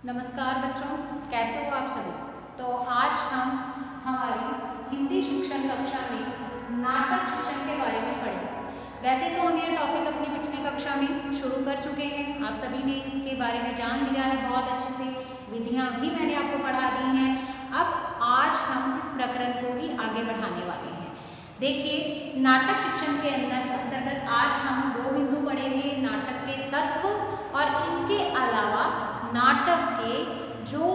नमस्कार बच्चों, कैसे हो आप सभी। तो आज हम हमारी हिंदी शिक्षण कक्षा में नाटक शिक्षण के बारे में पढ़ेंगे। वैसे तो हम ये टॉपिक अपनी पिछली कक्षा में शुरू कर चुके हैं, आप सभी ने इसके बारे में जान लिया है बहुत अच्छे से, विधियां भी मैंने आपको पढ़ा दी हैं। अब आज हम इस प्रकरण को भी आगे बढ़ाने वाले हैं। देखिए, नाटक शिक्षण के अंतर्गत आज हम दो बिंदु पढ़ेंगे, नाटक के तत्व और इसके अलावा नाटक के जो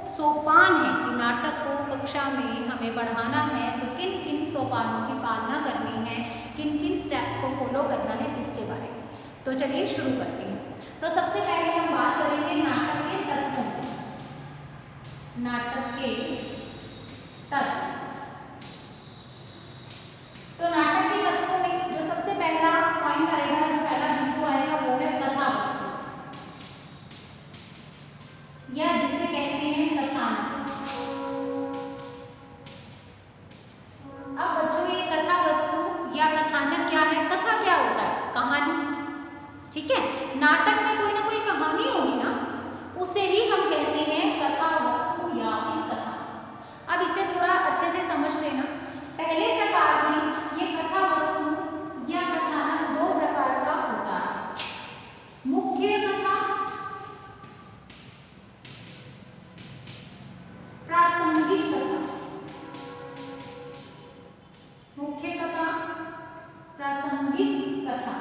सोपान है कि नाटक को कक्षा में हमें पढ़ाना है तो किन किन सोपानों की पालना करनी है, किन किन स्टेप्स को फॉलो करना है, इसके बारे में। तो चलिए शुरू करते हैं। तो सबसे पहले हम बात करेंगे नाटक के तत्वों की। नाटक के तत्व, तो नाटक के तत्वों में जो सबसे पहला पॉइंट आएगा, जो पहला बिंदु आएगा, वो है कथा वस्तु, या जिसे कहते हैं कथानक। अब बच्चों, ये कथा वस्तु या कथानक क्या है? कथा क्या होता है? कहानी, ठीक है। नाटक में कोई ना कोई कहानी होगी ना, उसे ही हम कहते हैं कथा वस्तु या फिर कथा। अब इसे थोड़ा अच्छे से समझ लेना। पहले प्रकार में ये कथा वस्तु या कथानक दो प्रकार का होता है, मुख्य कथा, प्रासंगिक कथा। मुख्य कथा, प्रासंगिक कथा,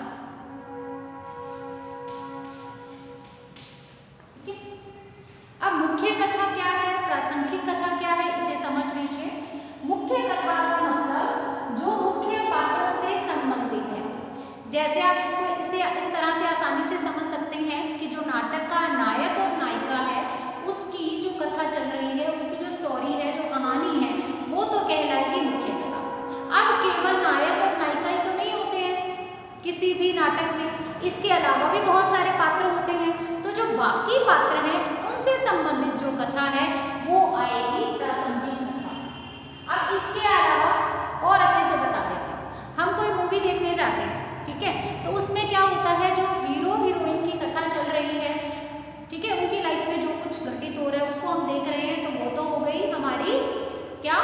ठीक है। अब मुख्य कथा क्या है, प्रासंगिक कथा क्या है, इसे समझ लीजिए। मुख्य कथा का मतलब जो मुख्य पात्रों से संबंधित है। जैसे आप इसे इस तरह से आसानी से समझ सकते हैं कि जो नाटक का नायक और नायिका है, उसकी जो कथा चल रही है, उसकी जो स्टोरी है, जो कहानी है, वो तो कहलाएगी मुख्य कथा। अब केवल नायक और नायिका ही तो नहीं होते हैं किसी भी नाटक में, इसके अलावा भी बहुत सारे पात्र होते हैं। तो जो बाकी पात्र हैं उनसे संबंधित जो कथा है वो आएगी प्रासंगिक कथा। अब इसके अलावा और अच्छे से बता देते हैं, हम कोई मूवी देखने जाते हैं, ठीक है, तो उसमें क्या होता है, जो हीरो हीरोइन की कथा चल रही है, ठीक है, उनकी लाइफ में जो कुछ घटित हो रहा है उसको हम देख रहे हैं, तो वो तो हो गई हमारी क्या,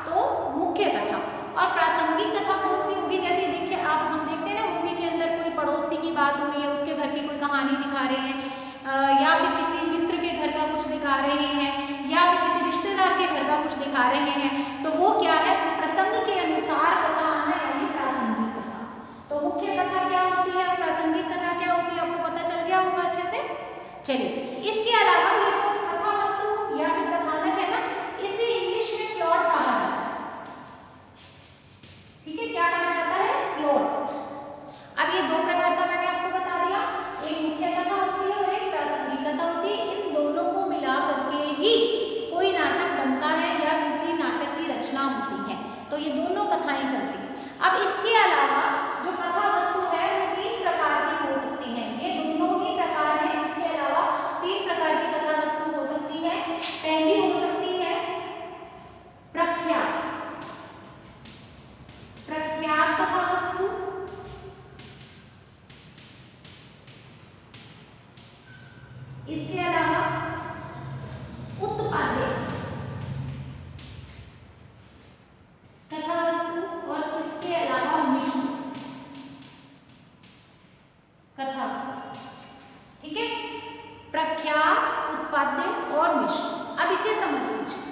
तो मुख्य कथा। और प्रासंगिक कथा कौन सी होगी? जैसे देखिए, आप हम देखते हैं ना मूवी के अंदर कोई पड़ोसी की बात हो रही है, उसके घर की कोई कहानी दिखा रहे हैं, या फिर किसी मित्र के घर का कुछ दिखा रहे हैं, या फिर किसी रिश्तेदार के घर का कुछ दिखा रहे हैं, तो वो क्या है, प्रसंग के अनुसार कथा है, यानी प्रासंगिक कथा। तो मुख्य कथा क्या होती है, प्रासंगिक कथा क्या होती है, आपको पता चल गया होगा अच्छे से। चलिए, इसके अलावा ये जो कथा वस्तु या फिर कथानक है ना, इसे इंग्लिश में प्लॉट कहा जाता है, ठीक है। क्या कहा जाता है? प्लॉट। अब ये दो प्रकार का मैंने आपको बता दिया, एक मुख्य कथा होती है और एक प्रासंगिक कथा होती है। इन दोनों को मिला करके ही कोई नाटक बनता है या किसी नाटक की रचना होती है, तो ये दोनों कथाएं चलती हैं। अब इसके अलावा जो कथा वस्तु है वो तीन प्रकार की हो सकती है, ये दोनों ही प्रकार हैं, इसके अलावा तीन प्रकार की कथा वस्तु हो सकती है। पहली हो सकती है प्रख्यात, प्रख्यात कथा वस्तु। इसके अलावा उत्पाद्य कथा वस्तु और इसके अलावा मिश्र कथा वस्तु, ठीक है। प्रख्यात, उत्पाद्य और मिश्र। अब इसे समझ लीजिए।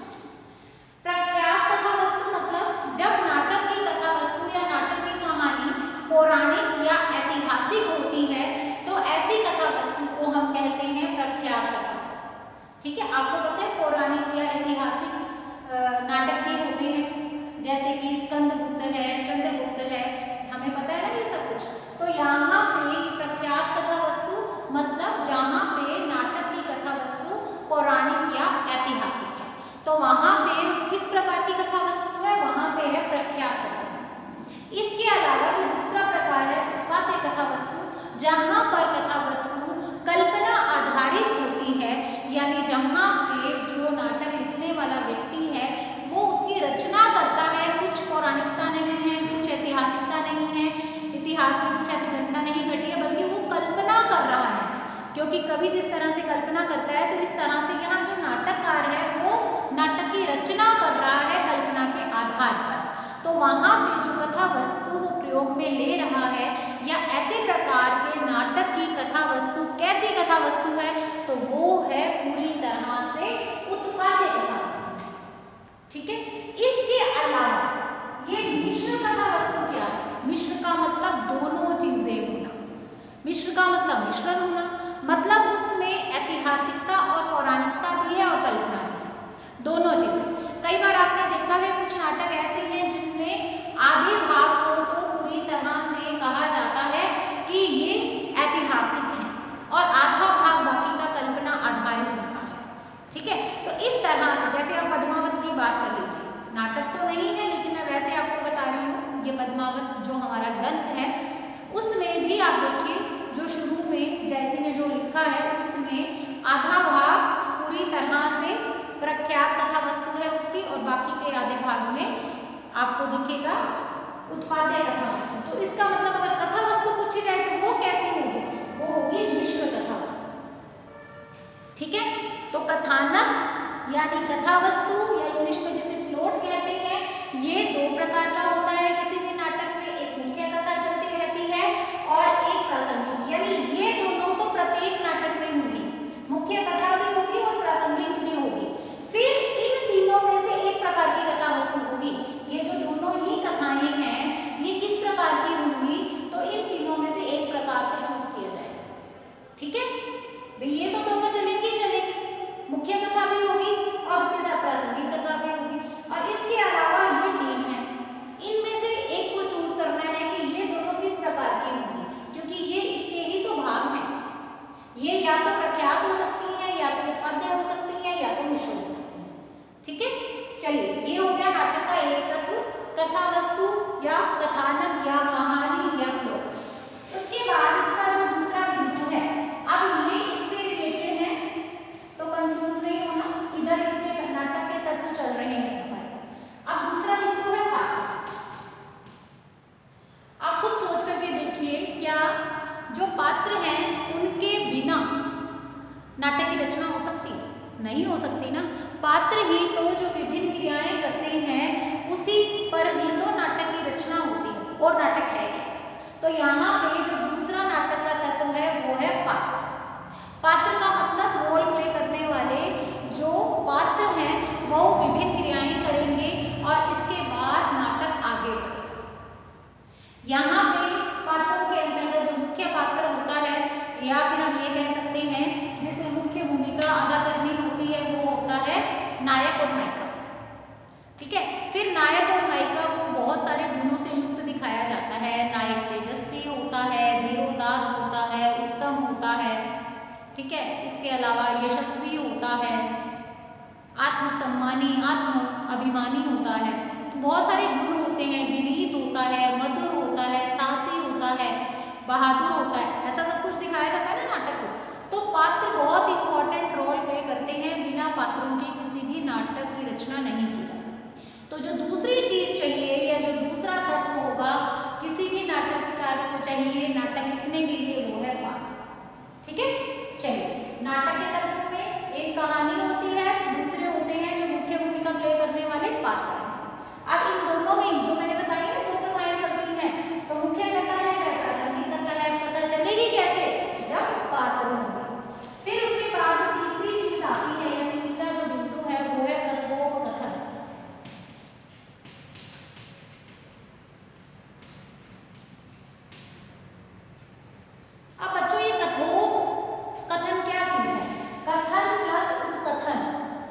प्रख्यात कथा वस्तु मतलब जब नाटक की कथा वस्तु या नाटक की कहानी पौराणिक या ऐतिहासिक होती है, तो ऐसी कथा वस्तु को हम कहते हैं प्रख्यात कथा वस्तु, ठीक है। आपको पता है पौराणिक या ऐतिहासिक नाटक भी होते हैं, जैसे कि स्कंदगुप्त है, चंद्रगुप्त है, हमें पता है ना ये सब कुछ। तो यहाँ पे प्रख्यात कथा वस्तु मतलब जहाँ पे नाटक की कथा वस्तु पौराणिक या ऐतिहासिक है, तो वहाँ पे किस प्रकार की कथा वस्तु है, वहाँ पे है प्रख्यात कथा वस्तु। इसके अलावा जो दूसरा प्रकार है उत्पाद्य कथा वस्तु, जहाँ पर कथा वस्तु कल्पना आधारित होती है, यानी जहाँ पे जो नाटक लिखने वाला व्यक्ति है वो उसकी रचना करता है, कुछ पौराणिकता नहीं है, कुछ ऐतिहासिकता नहीं है, इतिहास में कुछ ऐसी घटना नहीं घटी है, बल्कि वो कल्पना कर रहा है, क्योंकि कवि जिस तरह से कल्पना करता है तो इस तरह से ठीक है। इसके अलावा ये मिश्र कथा वस्तु क्या है? मिश्र का मतलब दोनों चीजें होना। मिश्र का मतलब मिश्रण होना, मतलब उसमें ऐतिहासिकता और पौराणिकता भी है और कल्पना भी है, दोनों चीजें। कई बार आपने देखा है कुछ नाटक ऐसे हैं जिनमें आधे भाग को तो पूरी तरह से कहा जाता है कि ये ऐतिहासिक है और आधा भाग बाकी का कल्पना आधारित होता है, ठीक है। तो इस तरह से जैसे आप पद्मावत की बात कर लीजिए, नाटक तो नहीं है लेकिन मैं वैसे आपको बता रही हूँ, ये पद्मावत जो हमारा ग्रंथ है उसमें भी आप देखिए जो शुरू में जयसिंह ने जो लिखा है उसमें आधा भाग पूरी तरह से प्रख्यात कथा वस्तु है उसकी और बाकी के आधे भाग में आपको दिखेगा उत्पाद्य कथा वस्तु। तो इसका मतलब अगर कथा वस्तु पूछी जाए तो वो कैसी होगी? वो होगी मिश्र कथा वस्तु, ठीक है। तो कथानक यानी कथा वस्तु या इंग्लिश में जिसे प्लॉट कहते हैं, ये दो प्रकार का होता है किसी भी नाटक में, एक मुख्य कथा चलती रहती है और एक प्रासंगिक, यानी ये दोनों तो प्रत्येक नाटक में होंगी, मुख्य कथा भी होगी और प्रासंगिक भी होगी। फिर इन तीनों में से एक प्रकार की कथा वस्तु होगी। ये जो दोनों ही कथाएं हैं ये किस प्रकार की होंगी? तो इन तीनों में से एक प्रकार को चूज किया जाएगा, ठीक है। भाई ये तो दोनों चलेंगी चलेंगी, मुख्य कथा भी होगी और उसके साथ प्रासंगिक कथा भी होगी, और इसके अलावा ये तीन है, इनमें से एक को चूज करना है कि ये दोनों किस प्रकार की होंगी, क्योंकि ये इसके ही तो भाग हैं। ये या तो प्रख्यात हो सकती है, या तो उत्पाद्य हो सकती है, या तो मिश्र हो सकती है, ठीक है। चलिए ये हो गया नाटक का एक तत्व, कथा वस्तु या कथानक या कहानी या प्लॉट। उसके बाद इसका जो दूसरा बिंदु है, अब ये इससे रिलेटेड है तो कंफ्यूज नहीं होना, इधर इसके नाटक के तत्व चल रहे हैं ऊपर। अब दूसरा बिंदु है पात्र। आप खुद सोच करके देखिए, क्या जो पात्र हैं उनके बिना नाटक की रचना हो सकती है? नहीं हो सकती ना। पात्र ही तो जो विभिन्न क्रियाएं करते हैं उसी पर ही तो नाटक की रचना होती है, और नाटक है क्या? तो यहाँ पे जो दूसरा नाटक का तत्व है वो है पात्र। पात्र का मतलब रोल प्ले करने वाले जो पात्र हैं वो विभिन्न क्रियाएं करेंगे और इसके बाद नाटक आगे बढ़ेगा। यहाँ पे पात्रों के अंतर्गत जो मुख्य पात्र होता है, या फिर हम ये कह सकते हैं जिसे मुख्य भूमिका अदा करनी होती है, वो होता है नायक और नायिका, ठीक है। फिर नायक और नायिका को बहुत सारे गुणों से युक्त दिखाया जाता है। नायक तेजस्वी होता है, धीरोदात्त होता है, उत्तम होता है, ठीक है। इसके अलावा यशस्वी होता है, आत्मसम्मानी आत्म अभिमानी होता है। तो बहुत सारे गुण होते हैं, विनीत होता है, मधुर होता है, साहसी होता है, बहादुर होता है, ऐसा सब कुछ दिखाया जाता है ना नाटक को। तो पात्र बहुत इंपॉर्टेंट रोल प्ले करते हैं, बिना पात्रों के किसी भी नाटक की रचना नहीं की जा सकती। तो जो दूसरी चीज चाहिए या जो दूसरा तत्व होगा किसी भी नाटककार को चाहिए नाटक लिखने के लिए, वो है पात्र, ठीक है। चलिए नाटक के तत्व में एक कहानी होती है, दूसरे होते हैं जो मुख्य भूमिका प्ले करने वाले पात्र हैं। अब इन दोनों में जो मैंने बताया ना, दो कथाएं चलती हैं, तो मुख्य कथा है चाहे प्रासंगिक कथा है, कथा चलेगी कैसे? जब पात्र होंगे। फिर उसके बाद जो तीसरी चीज आती है या तीसरा जो बिंदु है वो है कथोपकथन। अब बच्चों ये कथोपकथन क्या चीज है? कथन प्लस उपकथन,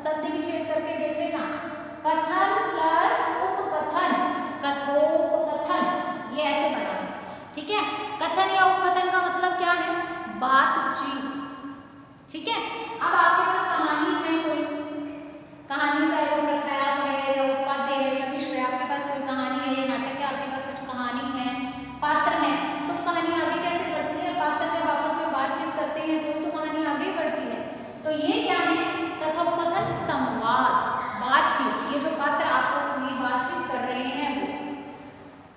संधि विच्छेद करके देख लेना। कथन प्लस उपकथन, कथोपकथन, ये ऐसे बना है, ठीक है। कथन या उपकथन का मतलब क्या है? बातचीत, ठीक है। अब आपके पास कहानी है, कोई कहानी चाहे वो प्रख्यात है या उत्पाद्य है या मिश्र है, आपके पास कोई कहानी है या नाटक है, आपके पास कुछ कहानी है, पात्र है, तो कहानी आगे कैसे बढ़ती है? पात्र जब आपस में बातचीत करते हैं तो ही तो कहानी आगे बढ़ती है। तो ये क्या है? कथोपकथन, संवाद, बातचीत, ये जो पात्र आपस में बातचीत कर रहे हैं वो।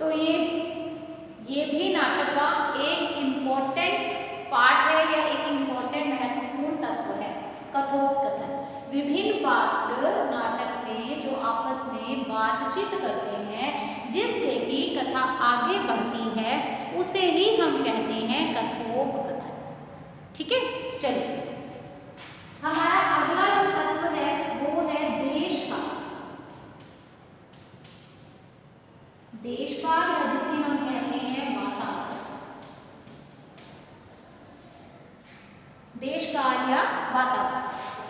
तो ये भी नाटक का एक इम्पोर्टेंट पार्ट है या एक इम्पोर्टेंट महत्वपूर्ण तत्व है, कथोपकथन। विभिन्न पात्र नाटक में जो आपस में बातचीत करते हैं जिससे कि कथा आगे बढ़ती है, उसे ही हम कहते हैं कथोपकथन, ठीक है। चलिए हमारा अगला जो तत्व है वो है देश का।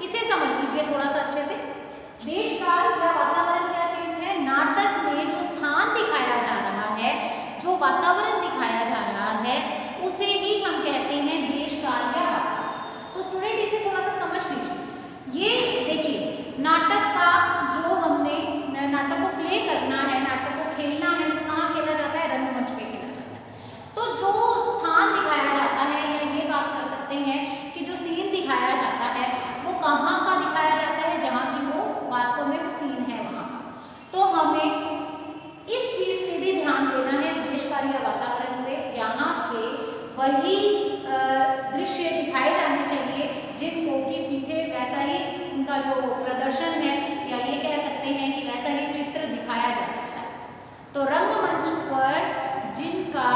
इसे समझ लीजिए थोड़ा सा अच्छे से। देश काल या वातावरण क्या चीज है? नाटक में जो स्थान दिखाया जा रहा है, जो वातावरण दिखाया जा रहा है, उसे ही हम कहते हैं देश काल या वातावरण। तो स्टूडेंट इसे थोड़ा सा समझ लीजिए। ये देखिए नाटक का जो हमने नाटक को प्ले करना है, नाटक को खेलना है, तो कहाँ खेला जाता है? रंगमंच पे खेला जाता है। तो जो स्थान दिखाया जाता है, या ये बात कर सकते हैं कि जो सीन दिखाया जाता है वो कहाँ का दिखाया जाता है? जहाँ की वो वास्तव में वो सीन है वहाँ का। तो हमें इस चीज पे भी ध्यान देना है, देश काल या वातावरण पे। यहाँ पे वही दृश्य दिखाए जाने चाहिए जिनको कि पीछे वैसा ही उनका जो प्रदर्शन है, या ये कह सकते हैं कि वैसा ही चित्र दिखाया जा सकता है। तो रंगमंच पर जिनका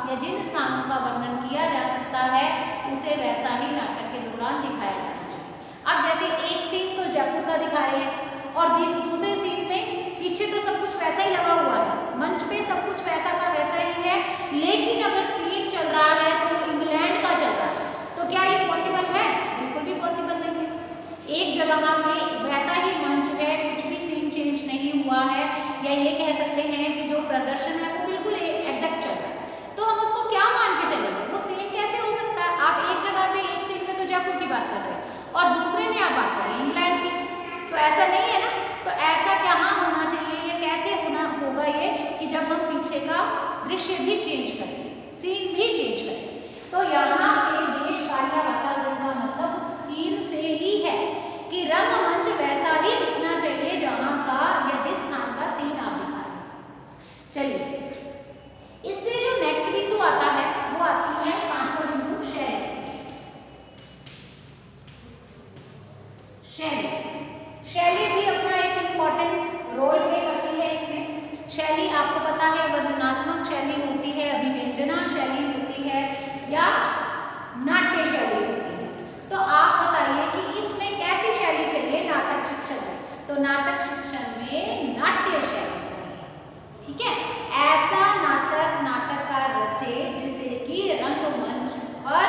या जिन स्थानों का वर्णन किया जा सकता है, उसे वैसा ही नाटक के दौरान दिखाया जाना चाहिए। अब जैसे एक सीन तो जयपुर का दिखा रहे हैं और दूसरे सीन में पीछे तो सब कुछ वैसा ही लगा हुआ है, मंच पे सब कुछ वैसा का वैसा ही है, लेकिन अगर सीन चल रहा है तो वो इंग्लैंड का चल रहा है, तो क्या ये पॉसिबल है? बिल्कुल भी पॉसिबल नहीं है। एक जगह में वैसा ही मंच है, कुछ भी सीन चेंज नहीं हुआ है, या ये कह सकते हैं कि जो प्रदर्शन है वो बिल्कुल एग्जैक्ट चल रहा है, तो हम उसको क्या मान के चलेंगे? वो सेम कैसे हो सकता है? आप एक जगह पे एक सीन में तो जयपुर की बात कर रहे हैं और दूसरे में आप बात कर रहे हैं इंग्लैंड की, तो ऐसा नहीं है ना। तो ऐसा कहाँ होना चाहिए, या कैसे होगा ये कि जब हम पीछे का दृश्य भी चेंज करेंगे, सीन भी चेंज करेंगे। तो यहाँ पे देश काल या वातावरण का मतलब उस सीन से ही है कि रंगमंच वैसा ही दिखना चाहिए जहाँ का या जिस स्थान का सीन आप दिखा रहे हैं। चलिए, इससे जो नेक्स्ट बिंदु आता है वो आती है 5वां बिंदु, शैली। शैली भी अपना एक इम्पॉर्टेंट रोल प्ले करती है इसमें। शैली आपको पता है वर्णनात्मक शैली होती है, अभिव्यंजना शैली होती है, या नाट्य शैली होती है। तो आप बताइए कि इसमें कैसी शैली चाहिए नाटक शिक्षण में? तो नाटक शिक्षण में नाट्य शैली चाहिए, ठीक है। ऐसा नाटककार रचे जिसे कि रंगमंच पर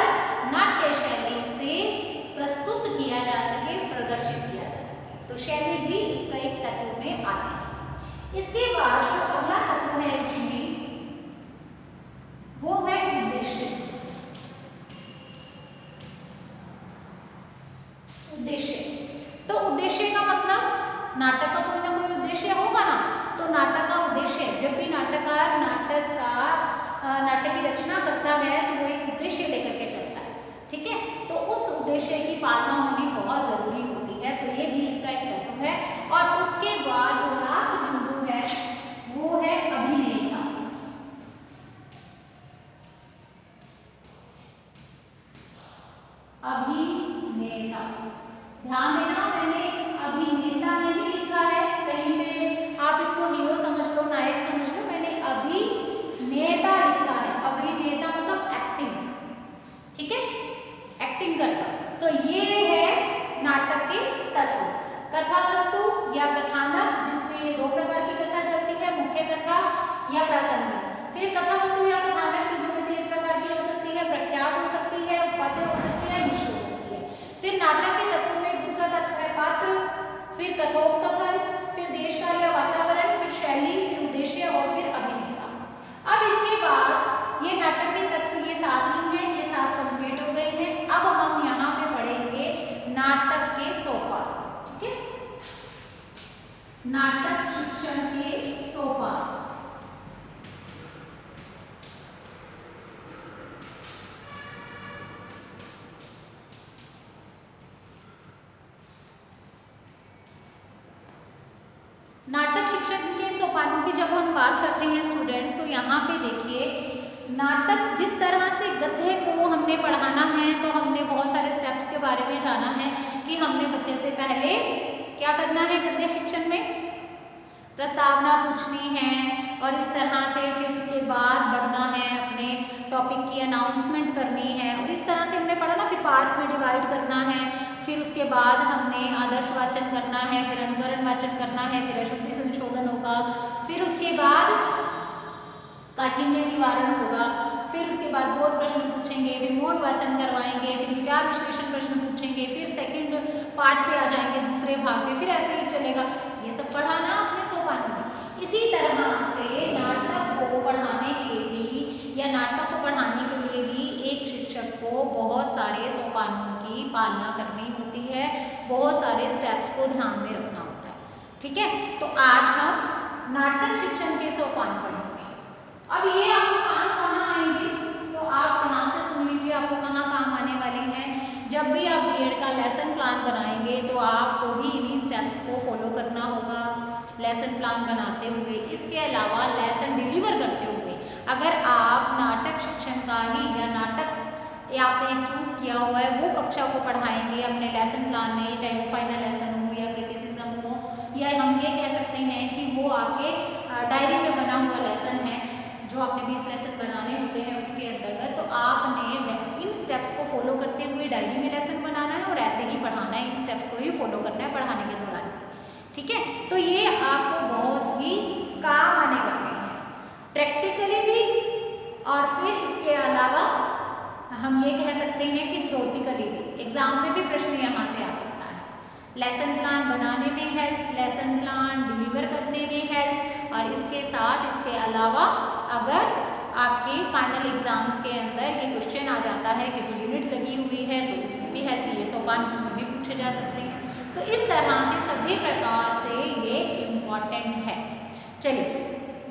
नाट्य शैली से प्रस्तुत किया जा सके, प्रदर्शित किया जा सके। तो शैली भी इसका एक तत्व में आती है। इसके बाद जो अगला तत्व है इसमें, वो है उद्देश्य। तो उद्देश्य का मतलब नाटक का कोई ना कोई उद्देश्य होगा ना। तो नाटक का उद्देश्य, जब भी नाटककार नाटक की रचना करता है तो वो एक उद्देश्य लेकर के चलता है, ठीक है। तो उस उद्देश्य की पालना होनी बहुत जरूरी होती है, तो ये भी इसका एक तत्व है। और उसके बाद जो लास्ट बिंदु है वो है अभिनेता। अभिनेता, ध्यान देना मैंने अभिनेता नहीं लिखा है, कहीं पे आप इसको हीरो समझ लो, नायक समझ लो, मैंने अभिनेता लिखा है। अभिनेता मतलब एक्टिंग, ठीक है, एक्टिंग करना। तो ये है नाटक के तत्व। कथा वस्तु या कथानक, जिसमें ये दो प्रकार की कथा चलती है, मुख्य कथा या प्रासंगिक। फिर कथा वस्तु या कथानक तीनों में से एक प्रकार की हो सकती है, प्रख्यात हो सकती है, उपपाद्य हो सकती है, निश्चित हो सकती है। फिर नाटक के तत्व में दूसरा तत्व है पात्र, फिर कथोपकथन, फिर देश काल या वातावरण, फिर शैली, फिर उद्देश्य और फिर अभिनेता। अब इसके बाद ये नाटक के तत्व ये 7 ही हैं, ये 7 कंप्लीट हो गए हैं। अब हम यहाँ पे पढ़ेंगे नाटक के सोपान, ठीक है, नाटक शिक्षण के सोपान। नाटक शिक्षण के सोपानों की जब हम बात करते हैं स्टूडेंट्स, तो यहाँ पे देखिए नाटक जिस तरह से गद्य को हमने पढ़ाना है, तो हमने बहुत सारे स्टेप्स के बारे में जाना है कि हमने बच्चे से पहले क्या करना है गद्य शिक्षण में, प्रस्तावना पूछनी है, और इस तरह से फिर उसके बाद बढ़ना है, अपने टॉपिक की अनाउंसमेंट करनी है, और इस तरह से हमने पढ़ा ना। फिर पार्ट्स में डिवाइड करना है, फिर उसके बाद हमने आदर्श वाचन करना है, फिर अनुकरण वाचन करना है, फिर अशुद्धि संशोधन होगा, फिर उसके बाद काठिन्य निवारण होगा, फिर उसके बाद बोध प्रश्न पूछेंगे, फिर मौन वाचन करवाएंगे, फिर विचार विश्लेषण प्रश्न पूछेंगे, फिर सेकंड पार्ट पे आ जाएंगे, दूसरे भाग पे, फिर ऐसे ही चलेगा। ये सब पढ़ाना अपने सोपानों में। इसी तरह से नाटक को पढ़ाने के भी या नाटक को पढ़ाने के लिए भी एक शिक्षक को बहुत सारे सोपानों की पालना करनी होती है, बहुत सारे स्टेप्स को ध्यान में रखना होता है। ठीक है, तो आज हम नाटक शिक्षण के सोपान पढ़ेंगे। अब ये आपको काम कहाँ आएंगे, तो आप ध्यान से सुन लीजिए, आपको कहाँ काम आने वाले हैं। जब भी आप बीएड का लेसन प्लान बनाएंगे तो आपको भी इन्हीं स्टेप्स को फॉलो करना होगा लेसन प्लान बनाते हुए। इसके अलावा लेसन डिलीवर करते हुए अगर आप नाटक शिक्षण का ही या नाटक आपने एक चूज़ किया हुआ है वो कक्षा को पढ़ाएंगे अपने लेसन प्लान में, चाहे वो फाइनल लेसन हो या क्रिटिसिज्म हो, या हम ये कह सकते हैं कि वो आपके डायरी में बना हुआ लेसन है जो आपने 20 लेसन बनाने होते हैं उसके अंतर्गत, तो आपने इन स्टेप्स को फॉलो करते हुए डायरी में लेसन बनाना है और ऐसे ही पढ़ाना है, इन स्टेप्स को ही फॉलो करना है पढ़ाने के दौरान। ठीक है, तो ये आपको बहुत ही काम आने वाले हैं प्रैक्टिकली भी, और फिर इसके अलावा हम ये कह सकते हैं कि थ्योरेटिकली भी, एग्जाम में भी प्रश्न यहाँ से आ सकता है। लेसन प्लान बनाने में हेल्प, लेसन प्लान डिलीवर करने में हेल्प, और इसके साथ इसके अलावा अगर आपके फाइनल एग्जाम्स के अंदर ये क्वेश्चन आ जाता है कि यूनिट लगी हुई है तो उसमें भी हेल्प, ये सोपान उसमें भी पूछे जा सकते हैं। तो इस तरह से सभी प्रकार से ये इम्पॉर्टेंट है। चलिए,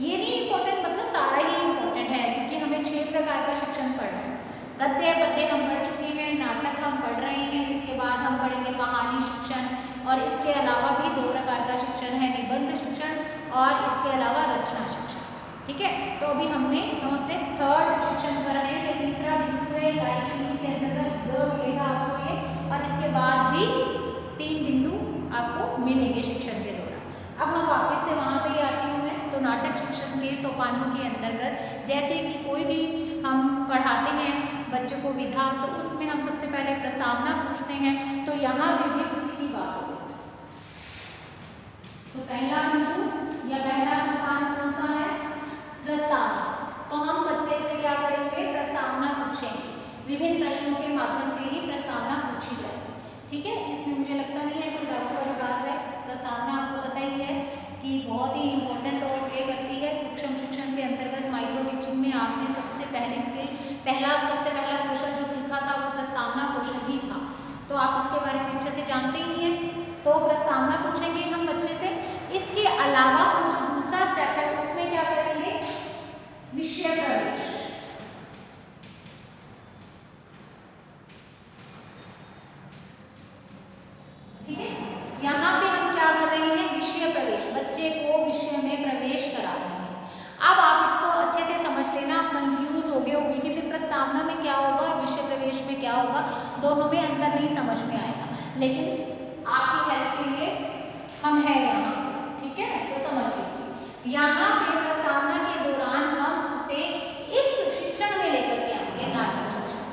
ये नहीं इम्पोर्टेंट मतलब सारा ही इम्पोर्टेंट है, क्योंकि हमें 6 प्रकार का शिक्षण पढ़ना है। गद्य पद्य हम पढ़ चुके हैं, नाटक हम पढ़ रहे हैं, इसके बाद हम पढ़ेंगे कहानी शिक्षण, और इसके अलावा भी 2 प्रकार का शिक्षण है, निबंध शिक्षण और इसके अलावा रचना शिक्षण। ठीक है, तो अभी हम अपने थर्ड शिक्षण पर हैं, ये तीसरा बिंदु है, के अंतर्गत ग मिलेगा आपको ये, और इसके बाद भी 3 बिंदु आपको मिलेंगे शिक्षण के दौरान। अब हम वापस से वहाँ पे आती हूँ मैं, तो नाटक शिक्षण के सोपानों के अंतर्गत जैसे कि कोई भी हम पढ़ाते हैं बच्चों को विधा, तो उसमें हम सबसे पहले प्रस्तावना पूछते हैं, तो यहाँ भी उसी की बात होगी। तो पहला बिंदु या पहला सोपान कौन सा है, प्रस्तावना। तो हम बच्चे से क्या करेंगे, प्रस्तावना पूछेंगे, विभिन्न प्रश्नों के माध्यम से ही प्रस्तावना पूछी जाएगी। ठीक है, इसमें मुझे लगता नहीं है कोई डाउट वाली बात है। प्रस्तावना आपको पता ही है कि बहुत ही इम्पोर्टेंट रोल प्ले करती है सूक्ष्म शिक्षण के अंतर्गत। माइक्रो टीचिंग में आपने सबसे पहली स्किल, सबसे पहला कौशल जो सीखा था वो प्रस्तावना कौशल ही था, तो आप इसके बारे में अच्छे से जानते ही हैं। तो प्रस्तावना पूछेंगे हम बच्चे से। इसके अलावा हम जो दूसरा स्टेप है उसमें क्या करेंगे, विषय प्रवेश। ठीक है, यहाँ पे हम क्या कर रहे हैं, विषय प्रवेश, बच्चे को विषय में प्रवेश करा रहे हैं। अब आप इसको अच्छे से समझ लेना, आप कंफ्यूज हो गए होंगे कि फिर प्रस्तावना में क्या होगा और विषय प्रवेश में क्या होगा, दोनों में अंतर नहीं समझ में आएगा, लेकिन आपकी हेल्प के लिए हम हैं यहाँ। ठीक है, तो समझ लीजिए, यहाँ पे प्रस्तावना के दौरान हम उसे इस शिक्षण में लेकर के आएंगे, नाटक शिक्षण।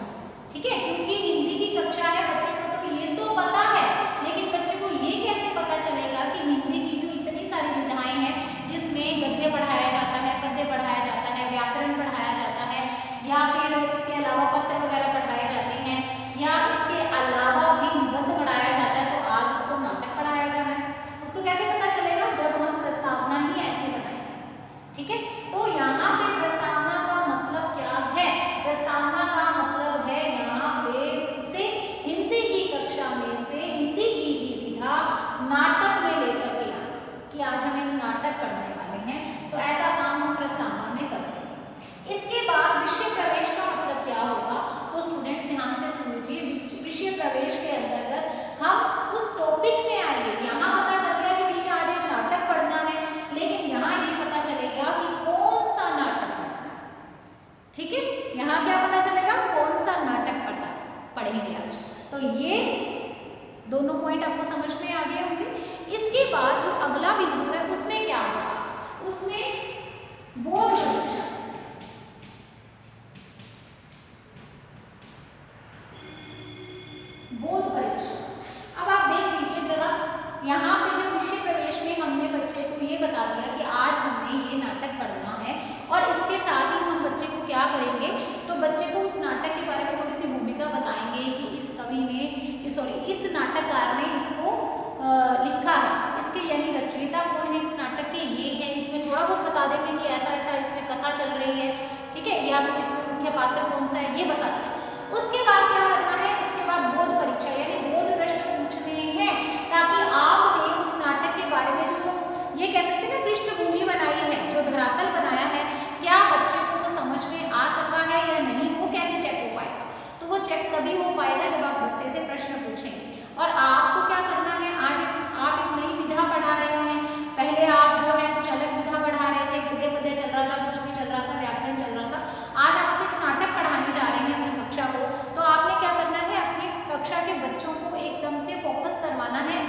ठीक है, क्योंकि हिंदी की कक्षा है, बच्चे को तो ये तो पता है, लेकिन बच्चे को ये कैसे पता चलेगा कि हिंदी की जो इतनी सारी विधाएं हैं जिसमें गद्य पढ़ाया जाता है, पद्य पढ़ाया जाता है, व्याकरण पढ़ाया जाता है, या फिर इसके अलावा पत्र वगैरह पढ़ाए जाते हैं, या इसके अलावा भी निबंध पढ़ाया जाता है, तो आज उसको नाटक पढ़ाया जा रहा है, उसको कैसे पता चलेगा, जब हम प्रस्तावना ही ऐसे बनाएंगे। ठीक है, तो यहाँ पे प्रस्तावना का मतलब क्या है, प्रस्तावना का मतलब है यहाँ पे उसे हिंदी की कक्षा में से हिंदी की ही विधा नाटक में लेकर के आना, कि आज हम एक नाटक पढ़ने वाले हैं, तो ऐसा काम हम प्रस्तावना में करते हैं। इसके बाद विषय प्रवेश का मतलब क्या होगा, तो स्टूडेंट्स ध्यान से सुन लीजिए, विषय प्रवेश के अंतर्गत हम उस टॉपिक में आएंगे। यहाँ पता चल गया कि ठीक है आज एक नाटक पढ़ना है, लेकिन यहाँ ये पता चलेगा कि कौन सा नाटक पढ़ना है। ठीक है, यहाँ क्या पता चलेगा, कौन सा नाटक पढ़ेंगे आज। तो ये दोनों पॉइंट आपको समझ में आ गए होंगे। इसके बाद जो अगला बिंदु है उसमें क्या होगा, उसमें बोध परीक्षा। बोध परीक्षा, अब आप देख लीजिए जरा, यहाँ पे जो विषय प्रवेश में हमने बच्चे को ये बता दिया कि आज हमने ये नाटक पढ़ना है, और इसके साथ ही हम बच्चे को क्या करेंगे, तो बच्चे को उस नाटक के बारे में थोड़ी सी भूमिका बताएंगे कि इस कवि ने, इस नाटककार ने इस पात्र कौन सा है ये बता दिया। उसके बाद क्या करना है, उसके बाद बोध परीक्षा यानी बोध प्रश्न पूछने हैं, ताकि आपने उस नाटक के बारे में जो ये कह सकते हैं ना पृष्ठभूमि बनाई है, जो धरातल बनाया है, क्या बच्चे को वो समझ में आ सका है या नहीं, वो कैसे चेक हो पाएगा। तो वो चेक तभी हो पाएगा जब आप बच्चे से प्रश्न पूछेंगे। और आपको क्या करना है, आज आप एक नई विधा पढ़ा रहे हैं, पहले आप जो है कुछ अलग विधा पढ़ा रहे थे, गद्य पद्य चल रहा था, कुछ भी चल रहा था, व्याकरण चल रहा था। आज आप उसे नाटक पढ़ाने जा रहे हैं अपनी कक्षा को, तो आपने क्या करना है, अपनी कक्षा के बच्चों को एकदम से फोकस करवाना है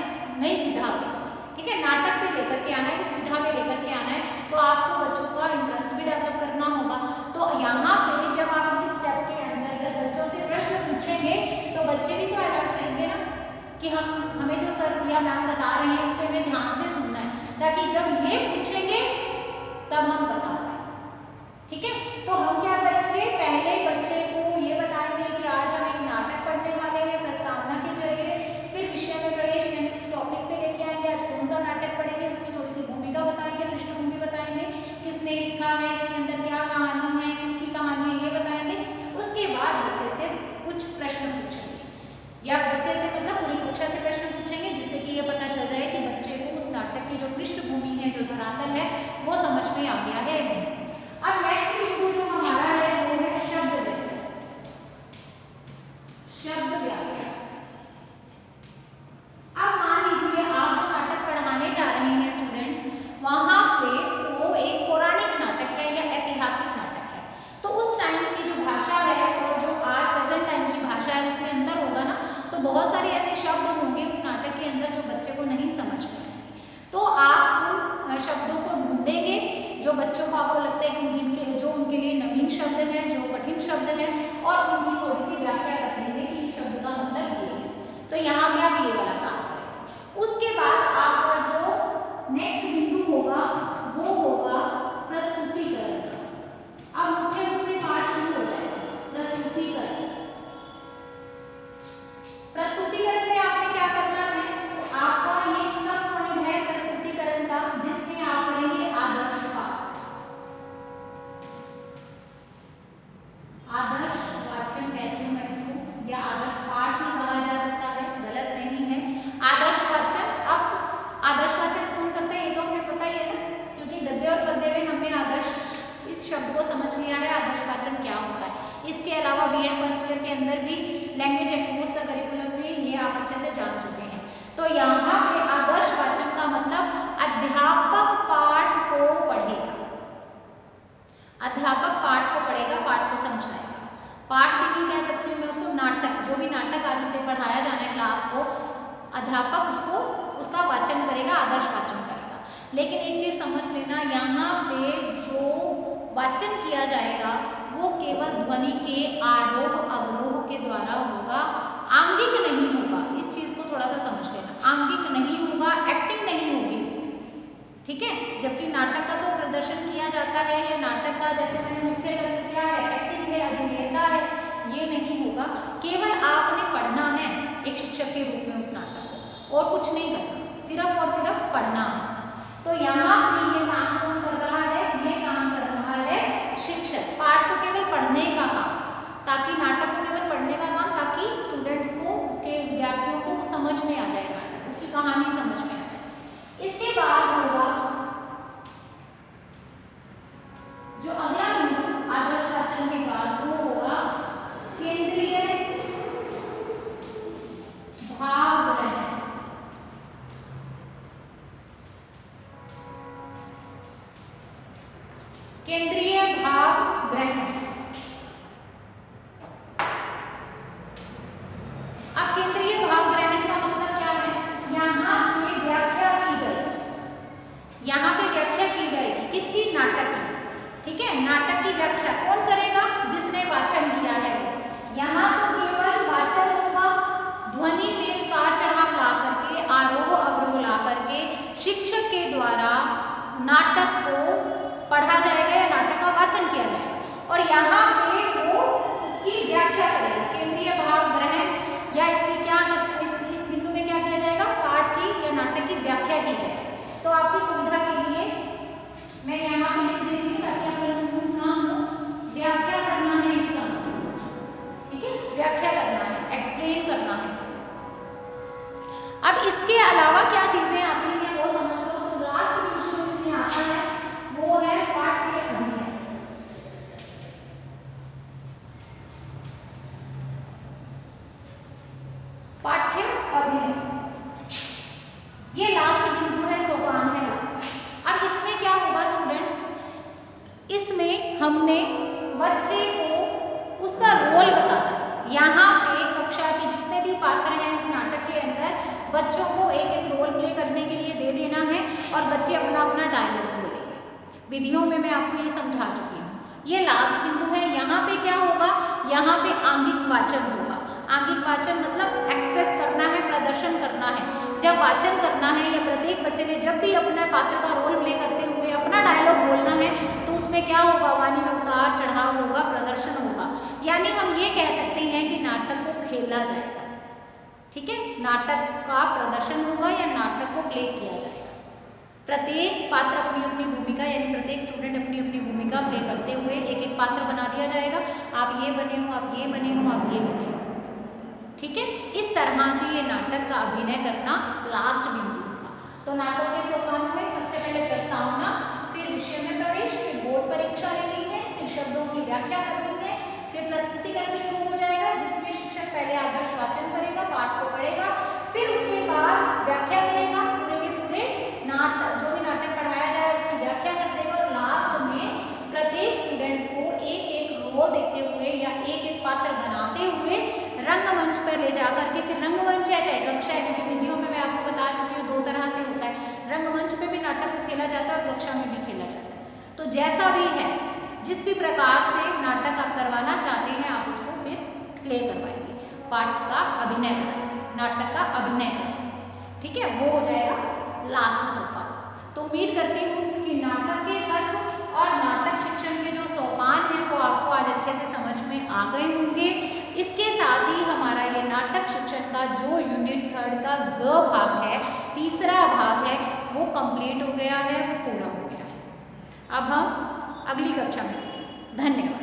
नई विधा पे, ठीक है, नाटक पे लेकर के आना है, इस विधा में लेकर के आना है। तो आपको बच्चों का इंटरेस्ट भी डेवलप करना होगा। तो यहाँ पे जब आप इस स्टेप के अंतर्गत बच्चों से प्रश्न पूछेंगे तो बच्चे भी तो अलर्ट रहेंगे ना कि हमें जो सर या मैम बता रहे हैं उसे हमें ध्यान से सुनना है, ताकि जब ये पूछेंगे तब हम बता पाए, ठीक है। तो हम क्या करेंगे, पहले बच्चे को ये बताएंगे कि आज हम एक नाटक पढ़ने वाले हैं प्रस्तावना के जरिए, फिर विषय में प्रवेश यानी इस टॉपिक पे लेके आएंगे, आज कौन सा नाटक पढ़ेंगे, उसकी थोड़ी सी भूमिका बताएंगे, पृष्ठभूमि बताएंगे, किसने लिखा है, इसके अंदर क्या कहानी है, किसकी कहानी है, ये बताएंगे। उसके बाद बच्चे से कुछ प्रश्न पूछेंगे, या बच्चे से मतलब पूरी कक्षा से प्रश्न पूछेंगे, जिससे कि ये पता चल जाए कि बच्चे को उस नाटक की जो पृष्ठभूमि है, जो धरातल है, वो समझ में आ गया है। अब नेक्स्ट बिंदु जो हमारा है वो है शब्द व्याख्या। शब्द व्याख्या, अब मान लीजिए आप जो नाटक पढ़ाने जा रहे हैं स्टूडेंट्स, वहां पे वो एक पौराणिक नाटक है या ऐतिहासिक नाटक है, तो उस टाइम की जो भाषा है और जो आज प्रेजेंट टाइम की भाषा है उसमें अंतर होगा ना, तो बहुत सारे ऐसे शब्द होंगे उस नाटक के अंदर जो बच्चे को नहीं समझ में आएंगे। तो आप उन शब्दों को ढूंढेंगे जो बच्चों को आपको लगता है कि जिनके जो उनके लिए नवीन शब्द हैं, जो कठिन शब्द हैं, और उनकी थोड़ी सी व्याख्या कर देंगे कि इस शब्द का मतलब ये है। तो यहाँ पे आप ये वाला काम करेंगे। उसके बाद आपका जो नेक्स्ट बिंदु होगा वो होगा प्रस्तुतिकरण। अब मुख्य रूप से पाठ शुरू हो जाएगा, प्रस्तुतिकरण। प्रस्तुतिकरण में आपने क्या करना है, तो आपका ये सब पॉइंट है प्रस्तुतिकरण का, जिसमें आप करेंगे आदर्श पाठ। आदर्श वाचन कहती हूँ मैं इसको, या आदर्श पाठ भी कहा जा सकता है, गलत नहीं है। आदर्श वाचन, अब आदर्श वाचन कौन करता है ये तो हमें पता ही है ना, क्योंकि गद्य और पद्य में हमने आदर्श इस शब्द को समझ लिया है, आदर्श वाचन क्या होता है। इसके अलावा बीएड फर्स्ट ईयर के अंदर भी लैंग्वेज एंड करिकुलम में ये आप अच्छे से जान चुके हैं। तो यहाँ पे आदर्श वाचन का मतलब अध्यापक पाठ को पढ़ेगा, अध्यापक पाठ को पढ़ेगा, पाठ को समझाएगा। पाठ भी नहीं कह सकती हूँ मैं उसको, नाटक, जो भी नाटक आज उसे पढ़ाया जाना है क्लास को, अध्यापक उसको उसका वाचन करेगा, आदर्श वाचन करेगा। लेकिन एक चीज समझ लेना, यहाँ पे जो वाचन किया जाएगा वो केवल ध्वनि के आरोह अवरोह के द्वारा होगा, आंगिक नहीं होगा। इस चीज को थोड़ा सा समझ लेना, आंगिक नहीं होगा, एक्टिंग नहीं होगी उसमें, ठीक है। जबकि नाटक का तो प्रदर्शन किया जाता है, या नाटक का जैसे मैंने मुख्य तत्व क्या है, एक्टिंग है, अभिनेता है, ये नहीं होगा। केवल आपने पढ़ना है एक शिक्षक के रूप में उस नाटक को, और कुछ नहीं करना, सिर्फ और सिर्फ पढ़ना है। तो यहाँ पे ये काम कौन कर रहा है, ये काम कर रहा है शिक्षक। पाठ को केवल पढ़ने का काम, ताकि नाटक को केवल पढ़ने का काम, ताकि स्टूडेंट्स को, उसके विद्यार्थियों को समझ में आ जाए, उसकी कहानी समझ में आ जाए। इसके बाद होगा जो अगला बिंदु आदर्श वाचन के बाद, वो होगा केंद्रीय भाव ग्रहण। केंद्रीय भाव ग्रहण, अब केंद्रीय भाव ग्रहण का मतलब क्या है, यहाँ पे व्याख्या की जाएगी, यहाँ पे व्याख्या की जाएगी किसकी, नाटक की, ठीक है। नाटक की व्याख्या कौन करेगा, जिसने वाचन किया है वो। यहाँ तो केवल वाचन होगा, ध्वनि में उतार चढ़ाव ला करके, आरोह अवरोह ला करके शिक्षक के द्वारा नाटक को पढ़ा जाएगा या नाटक का वाचन किया जाएगा, और यहाँ पे वो उसकी व्याख्या करेगा। केंद्रीय भाव ग्रहण या इसकी क्या इस बिंदु में क्या किया जाएगा, पाठ की या नाटक की व्याख्या की जाएगी। तो आपकी सुविधा के लिए मैं यहाँ पे लिख देती हूँ ताकि आप कंफ्यूज ना हो। व्याख्या करना है इसका, अब इसके अलावा क्या चीजें आती हैं वो समझ लो। तो लास्ट जो इसमें आता है वो है पाठ्य अभिनय। पाठ्य अभिनय ये लास्ट बिंदु है, सोपान है लास्ट। अब इसमें क्या होगा स्टूडेंट्स, इसमें हमने बच्चे को उसका रोल बताना है। यहाँ पे कक्षा के जितने भी पात्र हैं इस नाटक के अंदर बच्चों को एक एक रोल प्ले करने के लिए दे देना है और बच्चे अपना अपना डायलॉग बोलेंगे। विधियों में मैं आपको ये समझा चुकी हूँ। ये लास्ट बिंदु है। यहाँ पे क्या होगा, यहाँ पे आंगिक वाचन होगा। आंगिक वाचन मतलब एक्सप्रेस करना है, प्रदर्शन करना है। जब वाचन करना है या प्रत्येक बच्चे ने जब भी अपना पात्र का रोल प्ले करते हुए अपना डायलॉग बोलना है तो उसमें क्या होगा, वाणी में उतार चढ़ाव होगा, प्रदर्शन होगा। यानी हम ये कह सकते हैं कि नाटक को खेला जाएगा। ठीक है, नाटक का प्रदर्शन होगा या नाटक को प्ले किया जाएगा। प्रत्येक पात्र अपनी अपनी भूमिका यानी प्रत्येक स्टूडेंट अपनी अपनी भूमिका प्ले करते हुए एक एक पात्र बना दिया जाएगा। आप ये बने हो, आप ये बने हो, आप ये बने हो। ठीक है, इस तरह से ये नाटक का अभिनय करना लास्ट बिंदु होगा। तो नाटक के सोपान में सबसे पहले प्रस्तावना, फिर विषय में प्रवेश, फिर बोध परीक्षा लेनी है, फिर शब्दों की व्याख्या करनी है, फिर प्रस्तुतिकरण शुरू हो जाएगा जिसमें शिक्षक पहले आदर्श वाचन करेगा, पाठ को पढ़ेगा, फिर उसके बाद व्याख्या करेगा, पूरे के पूरे नाटक जो भी नाटक पढ़ाया जाए उसकी व्याख्या कर देगा और लास्ट में प्रत्येक स्टूडेंट को एक एक रोल देते हुए या एक एक पात्र बनाते हुए रंगमंच पर ले जाकर के, फिर रंगमंच है चाहे कक्षा है, क्योंकि विधियों में मैं आपको बता चुकी हूँ 2 तरह से होता है। रंगमंच पे भी नाटक को खेला जाता है और कक्षा में भी खेला जाता है। तो जैसा भी है, जिस भी प्रकार से नाटक आप करवाना चाहते हैं आप उसको फिर प्ले करवाएंगे, पाठ का अभिनय कराएंगे, नाटक का अभिनय कराएंगे। ठीक है, वो हो जाएगा लास्ट सोपान। तो उम्मीद करती हूँ कि नाटक के तत्व और नाटक शिक्षण के जो सोपान हैं वो आपको आज अच्छे से समझ में आ गए होंगे। इसके साथ ही हमारा ये नाटक शिक्षण का जो यूनिट 3 का ग भाग है, तीसरा भाग है, वो कंप्लीट हो गया है, वो पूरा हो गया है। अब हम अगली कक्षा में मिलेंगे। धन्यवाद।